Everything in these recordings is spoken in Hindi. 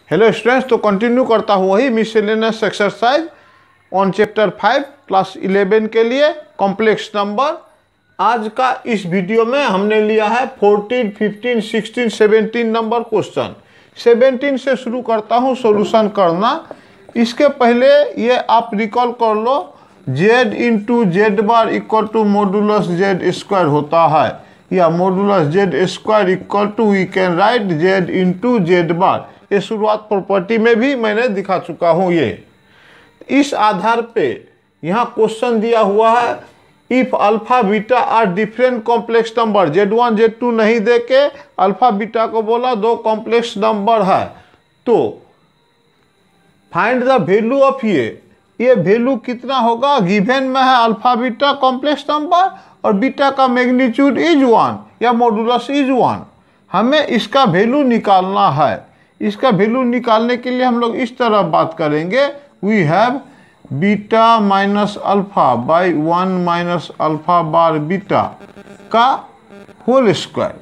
हेलो स्टूडेंट्स, तो कंटिन्यू करता हूँ वही miscellaneous exercise on chapter 5 class 11 के लिए कॉम्प्लेक्स नंबर। आज का इस वीडियो में हमने लिया है 14, 15, 16, 17 नंबर क्वेश्चन। 17 से शुरू करता हूँ सॉल्यूशन करना। इसके पहले ये आप रिकॉल कर लो, z into z bar equal to modulus z square होता है, या modulus z square equal to we can write z into z bar. ये शुरुआत प्रॉपर्टी में भी मैंने दिखा चुका हूँ। ये इस आधार पे यहाँ क्वेश्चन दिया हुआ है, if alpha beta are different complex number, z1 z2 नहीं दे के अल्फा बीटा को बोला दो कॉम्प्लेक्स नंबर है, तो फाइंड द वैल्यू ऑफ ये वैल्यू कितना होगा। गिवन में है अल्फा बीटा कॉम्प्लेक्स नंबर और बीटा का मैग्नीट्यूड इज 1 या मॉडुलस इज 1। हमें इसका वैल्यू निकालना है। इसका वैल्यू निकालने के लिए हम लोग इस तरह बात करेंगे, we have beta minus alpha by 1 minus alpha bar beta का होल स्क्वायर।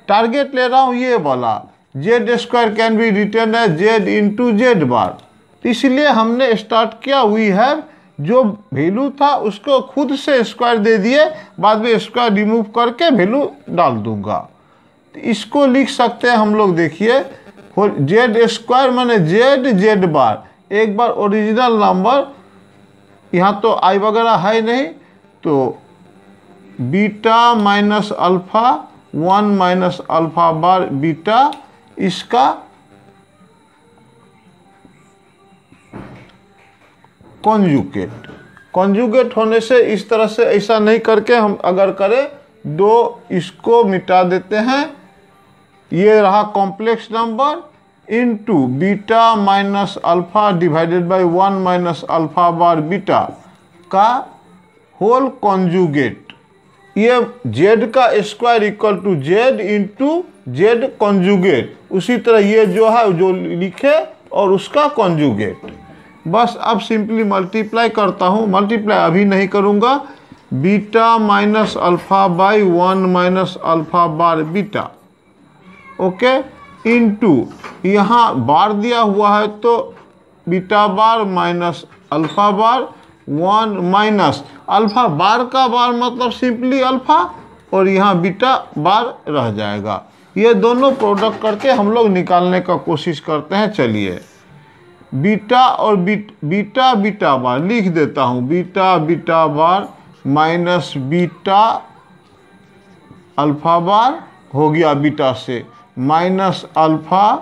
टारगेट ले रहा हूँ ये वाला, z square can be written as z into z bar. इसलिए हमने स्टार्ट किया, वी हैव जो वैल्यू था उसको खुद से स्क्वायर दे दिए, बाद में स्क्वायर रिमूव करके वैल्यू डाल दूंगा। तो इसको लिख सकते हैं हम लोग, देखिए जेड स्क्वायर माने जेड जेड बार। एक बार ओरिजिनल नंबर, यहाँ तो आई वगैरह है नहीं, तो beta minus alpha 1 minus alpha bar beta, इसका कॉन्जुगेट होने से इस तरह से ऐसा नहीं करके हम अगर करें, दो इसको मिटा देते हैं, ये रहा complex number into beta minus alpha divided by 1 minus alpha bar beta का होल कॉन्जुगेट। ये z का square equal to z into z conjugate. उसी तरह ये जो है जो लिखे और उसका कॉन्जुगेट। बस अब सिंपली मल्टीप्लाई करता हूँ, मल्टीप्लाई अभी नहीं करूँगा, beta minus alpha by 1 minus alpha bar beta, okay, into यहाँ बार दिया हुआ है तो beta bar minus alpha bar 1 minus alpha bar का बार मतलब सिंपली अल्फा, और यहाँ बीटा बार रह जाएगा। ये दोनों प्रोडक्ट करके हम लोग निकालने का कोशिश करते हैं। चलिए बीटा और बीटा बीटा बार लिख देता हूँ, beta beta bar minus beta alpha bar हो गया, बीटा से minus alpha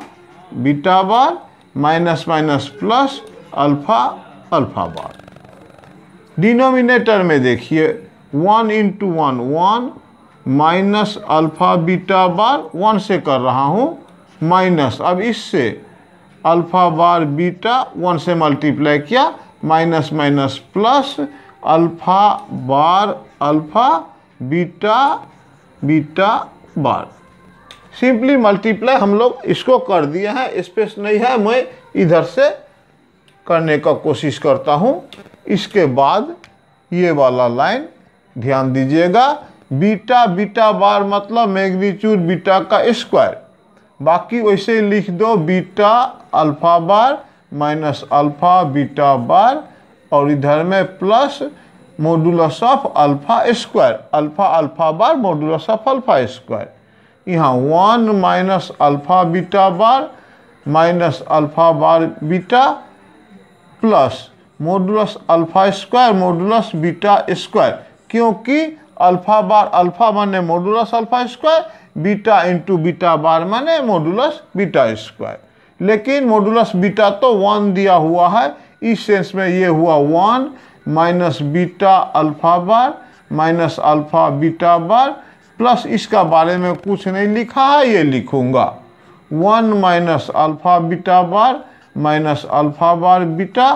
beta bar minus minus plus alpha alpha bar. Denominator में देखिए 1 into 1 1 minus alpha beta bar 1 से कर रहा हूँ माइनस, अब इससे अल्फा बार बीटा 1 से मल्टीप्लाई किया, minus minus plus alpha bar alpha beta beta bar. Simply multiply हम लोग इसको कर दिए हैं, स्पेस नहीं है, मैं इधर से करने का कोशिश करता हूँ। इसके बाद ये वाला लाइन ध्यान दीजिएगा, बीटा बीटा बार मतलब मैग्नीट्यूड बीटा का स्क्वायर। बाकी वैसे ही लिख दो, beta alpha bar minus alpha beta bar, और इधर में plus modulus of alpha square, alpha alpha bar modulus of alpha square. यहाँ 1 minus alpha beta bar minus alpha bar beta plus modulus alpha square modulus beta square, क्योंकि अल्फा बार अल्फा माने modulus alpha square, beta into beta bar माने मॉडुलस बीटा स्क्वायर। लेकिन मॉडुलस बीटा तो 1 दिया हुआ है, इस सेंस में ये हुआ 1 minus beta alpha bar minus alpha beta bar plus, इसका बारे में कुछ नहीं लिखा है, ये लिखूंगा 1 minus alpha beta bar minus alpha bar beta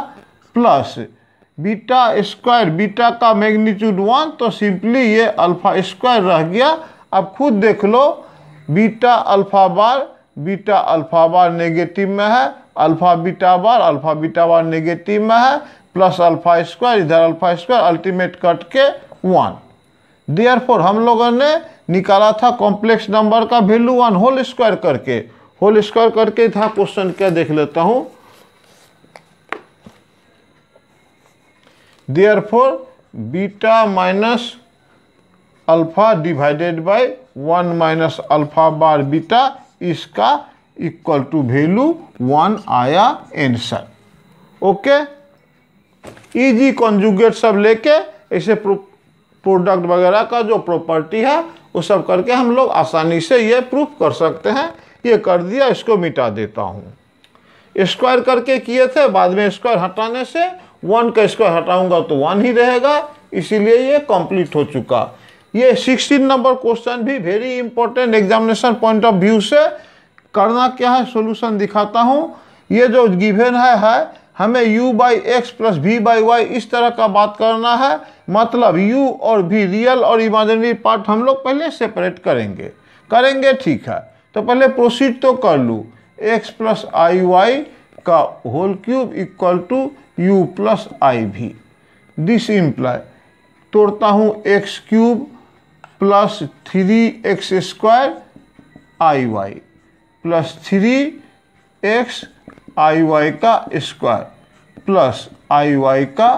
plus beta square, beta का मैग्नीट्यूड 1 तो सिंपली ये अल्फा स्क्वायर रह गया। अब खुद देख लो, बीटा अल्फा बार नेगेटिव में है, अल्फा बीटा बार नेगेटिव में है, प्लस अल्फा स्क्वायर, इधर अल्फा स्क्वायर, अल्टीमेट कट के 1। देयरफॉर हम लोगों ने निकाला था कॉम्प्लेक्स नंबर का वैल्यू 1 होल स्क्वायर करके, होल स्क्वायर करके था क्वेश्चन क्या देख लेता हूं। Therefore beta minus alpha divided by 1 minus alpha bar beta इसका इक्वल टू वैल्यू 1 आया आंसर। ओके, इजी कॉन्जुगेट सब लेके ऐसे प्रोडक्ट वगैरह का जो प्रॉपर्टी है वो सब करके हम लोग आसानी से ये प्रूफ कर सकते हैं। ये कर दिया, इसको मिटा देता हूँ। स्क्वायर करके किए थे, बाद में स्क्वायर हटाने से 1 का स्क्वायर हटाऊंगा तो 1 ही रहेगा, इसीलिए ये कंप्लीट हो चुका। ये 16 नंबर क्वेश्चन भी very important examination point of view से। करना क्या है, सॉल्यूशन दिखाता हूँ। ये जो गिवन है हमें u by x plus v by y इस तरह का बात करना है। मतलब u और v रियल और इमेजिनरी पार्ट हम लोग पहले सेपरेट करेंगे ठीक है। तो पहले प्रोसीड तो कर लूँ। x प्लस आई वाई का whole cube equal to u plus i v. This imply तोड़ता हूँ x cube plus 3x square i y plus 3x i y का स्क्वायर प्लस आई वाई का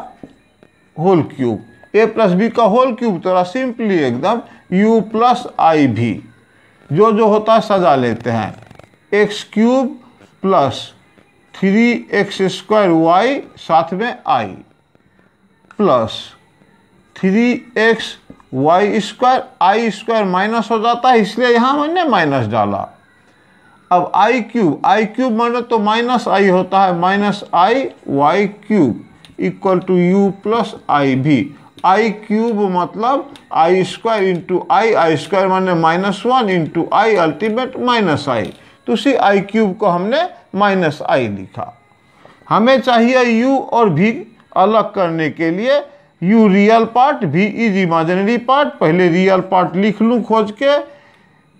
whole cube. A plus b का होल क्यूब थोड़ा सिंपली एकदम u प्लस आई भी। जो होता है सजा लेते हैं। x cube plus 3x square y साथ में i plus 3x y square. I square minus हो जाता है इसलिए यहाँ मैंने माइनस डाला। अब आई क्यूब माने तो माइनस आई होता है, minus i y cube equal to u plus i v. I cube मतलब i square into i square माने -1 into i ultimate minus i. तो उसी आई क्यूब को हमने माइनस आई लिखा। हमें चाहिए यू और भी अलग करने के लिए u real part, v is imaginary part. पहले रियल पार्ट लिख लूँ खोज के।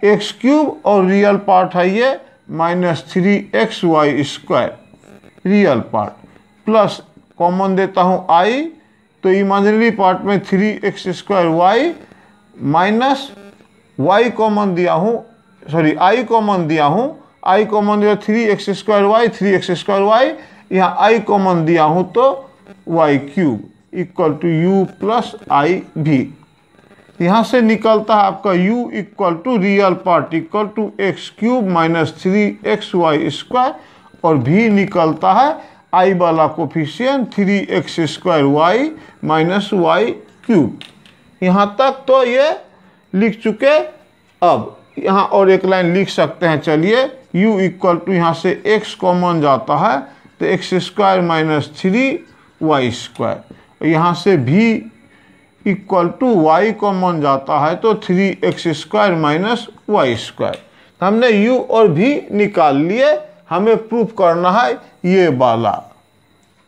x क्यूब और रियल पार्ट है ये -3x y square real part plus common देता हूँ i। तो इमेजिनरी पार्ट में 3x square y minus y common दिया हूँ, सॉरी i कॉमन दिया हूँ। i कॉमन दिया 3x square y, 3x square y. यहाँ i कॉमन दिया हूँ तो y cube equal to u plus i v. यहाँ से निकलता है आपका u equal to real part equal to x cube minus 3x y square और v निकलता है i वाला coefficient 3x square y minus y cube. यहाँ तक तो ये लिख चुके। अब यहाँ और एक लाइन लिख सकते हैं, चलिए। u इक्वल टू यहाँ से x कॉमन जाता है तो x square minus 3y square. यहाँ से v equal to y common जाता है तो 3x square minus y square. हमने u और v निकाल लिए। हमें प्रूफ करना है ये वाला।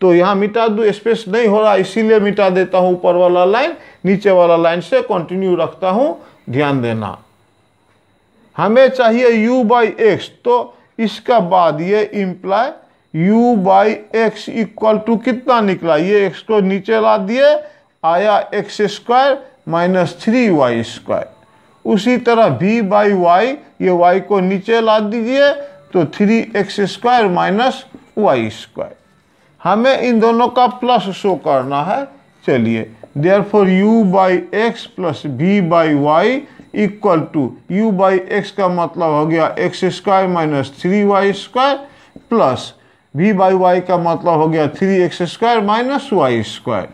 तो यहाँ मिटा दूँ, स्पेस नहीं हो रहा इसीलिए मिटा देता हूँ ऊपर वाला लाइन। नीचे वाला लाइन से कंटिन्यू रखता हूँ, ध्यान देना। हमें चाहिए u बाई एक्स। तो इसका बाद ये imply u by x equal to कितना निकला, ये x को नीचे ला दिए, आया x square minus 3y square. उसी तरह v बाई वाई, ये y को नीचे ला दीजिए तो 3x square minus y square. हमें इन दोनों का प्लस शो करना है। चलिए, therefore u by x plus v by y equal to u by x का मतलब हो गया x square minus 3y square plus v by y का मतलब हो गया 3x square minus y square.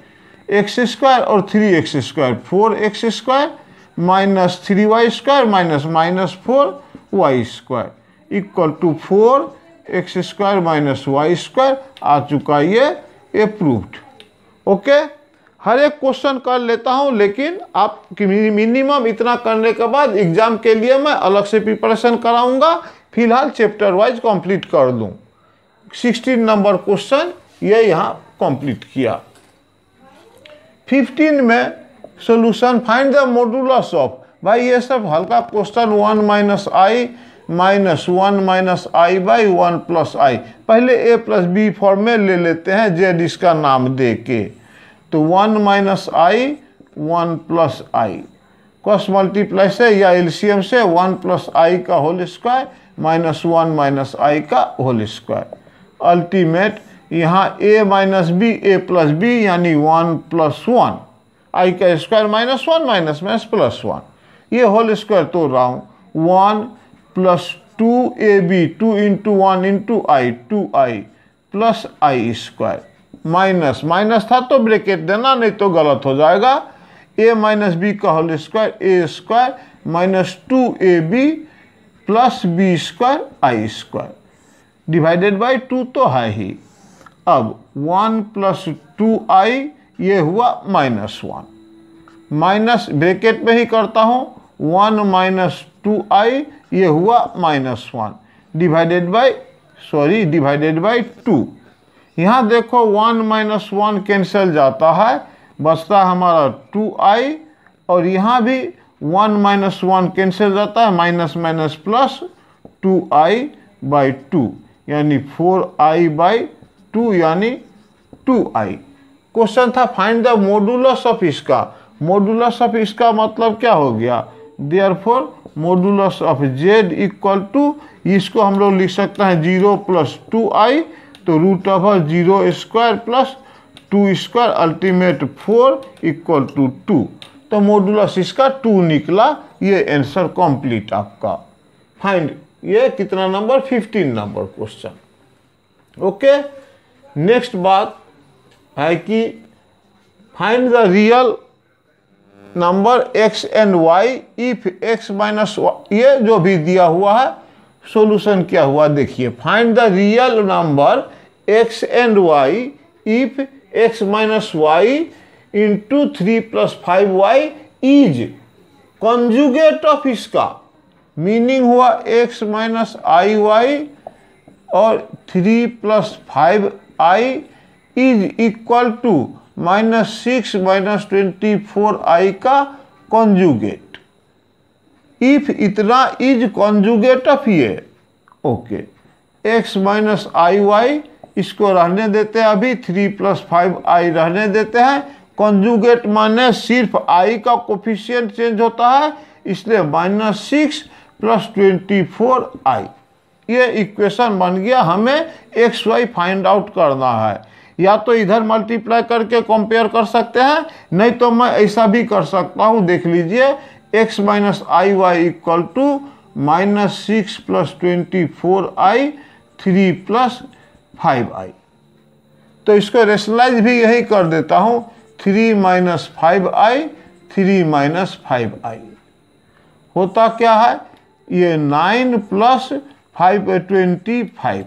X square और 3x square 4x square minus 3y square minus minus 4y square equal to 4x square minus y square आ चुका। ये प्रूव्ड। ओके, हर एक क्वेश्चन कर लेता हूं, लेकिन आप मिनिमम इतना करने के बाद एग्जाम के लिए मैं अलग से प्रिपरेशन कराऊंगा। फिलहाल चैप्टर वाइज कंप्लीट कर दूं। 16 नंबर क्वेश्चन ये यहाँ कंप्लीट किया। 15 में solution find the modulus of. भाई ये सब हल्का question 1 minus i minus 1 minus i by 1 plus i. पहले a प्लस बी फॉर्म में ले लेते हैं जेड इसका नाम दे के। तो 1 माइनस आई 1 प्लस आई क्रॉस मल्टीप्लाई से या एलसीएम से 1 प्लस आई का होल स्क्वायर -1 माइनस आई का होल स्क्वायर। अल्टीमेट यहाँ a minus b a plus b यानी 1 प्लस 1 आई का स्क्वायर -1 माइनस प्लस 1, ये होल स्क्वायर तोड़ रहा हूँ 1 प्लस 2ab 2 इंटू 1 इंटू आई 2i प्लस आई स्क्वायर माइनस माइनस था तो ब्रैकेट देना, नहीं तो गलत हो जाएगा। a माइनस बी का whole square a square minus 2ab plus b square i square divided by 2 तो है ही। अब 1 प्लस 2i ये हुआ -1 माइनस ब्रैकेट में ही करता हूँ 1 माइनस 2i ये हुआ -1 डिवाइडेड बाई 2। यहाँ देखो 1 माइनस 1 कैंसिल जाता है, बचता है हमारा 2i और यहाँ भी 1 माइनस 1 कैंसिल जाता है, minus minus plus 2i by 2 यानी 4i बाई 2 यानी 2i। क्वेश्चन था फाइंड द मॉडुलस ऑफ इसका। मॉडुलस ऑफ इसका मतलब क्या हो गया, therefore modulus of z equal to, इसको हम लोग लिख सकते हैं 0 प्लस 2i तो root over 0 square plus 2 square ultimate 4 equal to 2। तो मॉडुलस इसका 2 निकला। ये आंसर कंप्लीट आपका। फाइंड, ये कितना number 15 number question. Okay, next बात है कि find the real number x and y if x minus, ये जो भी दिया हुआ है सॉल्यूशन क्या हुआ देखिए। Find the real number x and y if x minus y into 3 plus 5y is conjugate of इसका। मीनिंग हुआ x माइनस आई वाई और 3 plus 5i is equal to -6 minus 24i का कॉन्जुगेट। इफ इतना इज कॉन्जुगेट ऑफ ये, okay, x minus i y इसको रहने देते हैं, अभी 3 प्लस 5i रहने देते हैं। कॉन्जुगेट माने सिर्फ i का कोफिशिएंट चेंज होता है, इसलिए -6 प्लस 24i। ये इक्वेशन बन गया। हमें एक्स वाई फाइंड आउट करना है, या तो इधर मल्टीप्लाई करके कंपेयर कर सकते हैं, नहीं तो मैं ऐसा भी कर सकता हूँ। देख लीजिए, x minus i y equal to -6 plus 24i 3 plus 5i। तो इसको रेशनलाइज भी यही कर देता हूँ, 3 माइनस 5i 3 माइनस 5i होता क्या है, ये 9 प्लस 525,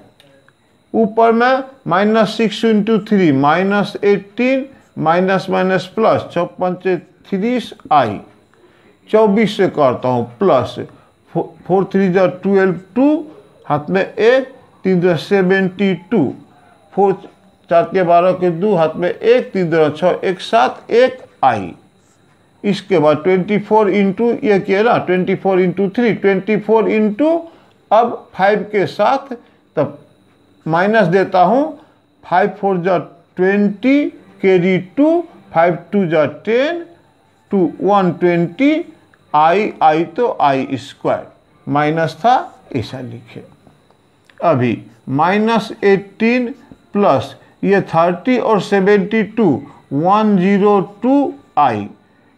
ऊपर में -6 into 3 -18 minus minus plus 54 30i 24 से करता हूँ प्लस 4 3 12 2 हाथ में 1 3 72 4 4 के 12 के 2 हाथ में 1 3 6 1 7 1 i। इसके बाद 24 इंटू ये किया ना, 24 इंटू 3 24 इंटू अब 5 के साथ तब माइनस देता हूँ, 5 4 20 कैरी 2 5 2 10 2 120 i तो i स्क्वायर माइनस था, ऐसा लिखे। अभी -18 प्लस ये 30 और 72 102i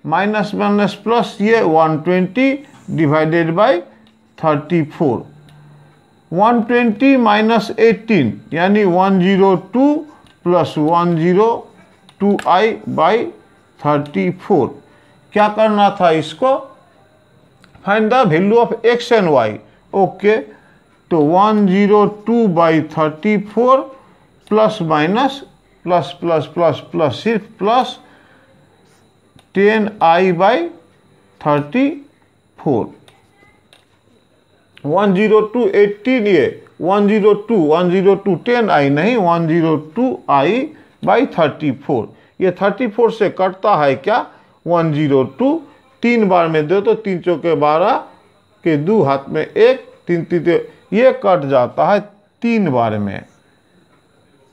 माइनस माइनस प्लस ये 120 डिवाइडेड बाई 34 120 माइनस 18 यानी 102 प्लस 102i बाई 34। क्या करना था इसको, find the value of x and y। Okay, तो 102 by 34 plus minus plus plus plus plus सिर्फ प्लस 10i बाई 34 102 18 ये 102 10i नहीं 102i बाई 34। ये 34 से कटता है क्या 102, 3 बार में दो तो 3 चौके 12 के 2 हाथ में 1 3 3 ये कट जाता है 3 बार में,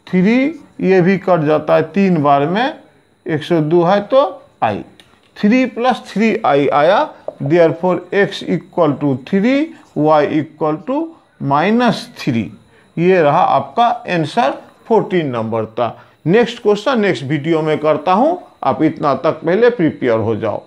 3 ये भी कट जाता है 3 बार में, 102 है तो i 3 प्लस 3i आया। Therefore x equal to 3 y equal to -3। ये रहा आपका आंसर 14 नंबर था। नेक्स्ट क्वेश्चन नेक्स्ट वीडियो में करता हूँ, आप इतना तक पहले प्रिपेयर हो जाओ।